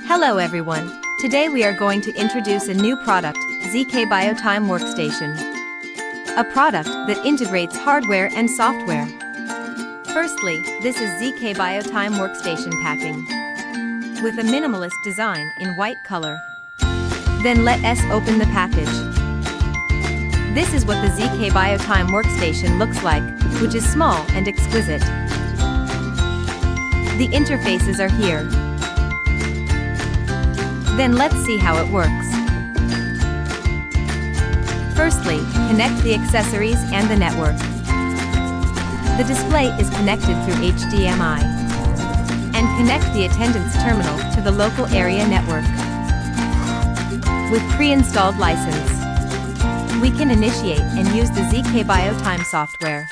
Hello everyone, today we are going to introduce a new product, ZKBioTime Workstation. A product that integrates hardware and software. Firstly, this is ZKBioTime Workstation packing. With a minimalist design in white color. Then let us open the package. This is what the ZKBioTime Workstation looks like, which is small and exquisite. The interfaces are here. Then let's see how it works. Firstly, connect the accessories and the network. The display is connected through HDMI. And connect the attendance terminal to the local area network. With pre-installed license, we can initiate and use the ZKBioTime software.